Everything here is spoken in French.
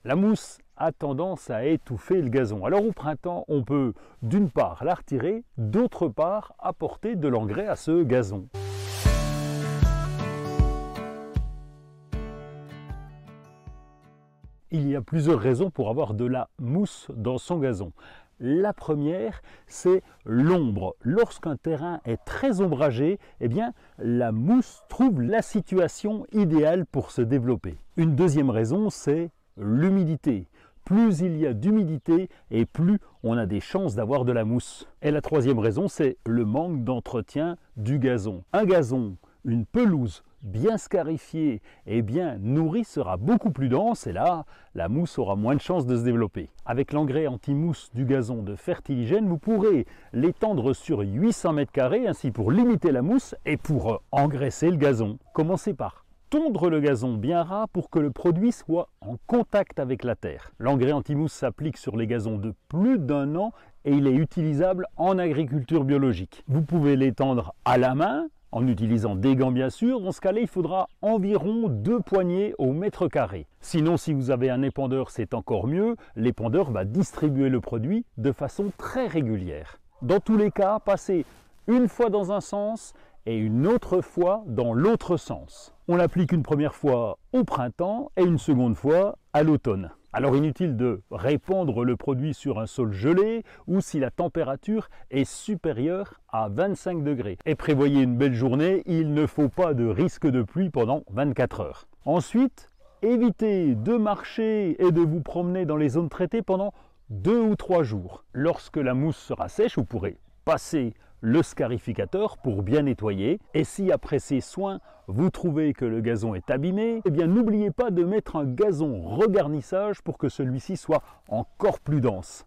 La mousse a tendance à étouffer le gazon. Alors au printemps, on peut d'une part la retirer, d'autre part apporter de l'engrais à ce gazon. Il y a plusieurs raisons pour avoir de la mousse dans son gazon. La première, c'est l'ombre. Lorsqu'un terrain est très ombragé, eh bien, la mousse trouve la situation idéale pour se développer. Une deuxième raison, c'est l'humidité. Plus il y a d'humidité et plus on a des chances d'avoir de la mousse. Et la troisième raison, c'est le manque d'entretien du gazon. Un gazon, une pelouse bien scarifiée et bien nourrie sera beaucoup plus dense et là, la mousse aura moins de chances de se développer. Avec l'engrais anti-mousse du gazon de Fertiligène, vous pourrez l'étendre sur 800 m², ainsi pour limiter la mousse et pour engraisser le gazon. Commencez par tondre le gazon bien ras pour que le produit soit en contact avec la terre. L'engrais anti-mousse s'applique sur les gazons de plus d'1 an et il est utilisable en agriculture biologique. Vous pouvez l'étendre à la main, en utilisant des gants bien sûr. Dans ce cas-là, il faudra environ 2 poignées au mètre carré. Sinon, si vous avez un épandeur, c'est encore mieux. L'épandeur va distribuer le produit de façon très régulière. Dans tous les cas, passez une fois dans un sens et une autre fois dans l'autre sens. On l'applique une première fois au printemps et une seconde fois à l'automne. Alors inutile de répandre le produit sur un sol gelé ou si la température est supérieure à 25 degrés. Et prévoyez une belle journée, il ne faut pas de risque de pluie pendant 24 heures. Ensuite, évitez de marcher et de vous promener dans les zones traitées pendant 2 ou 3 jours. Lorsque la mousse sera sèche, vous pourrez passer le scarificateur pour bien nettoyer. Et si après ces soins, vous trouvez que le gazon est abîmé, eh bien n'oubliez pas de mettre un gazon regarnissage pour que celui-ci soit encore plus dense.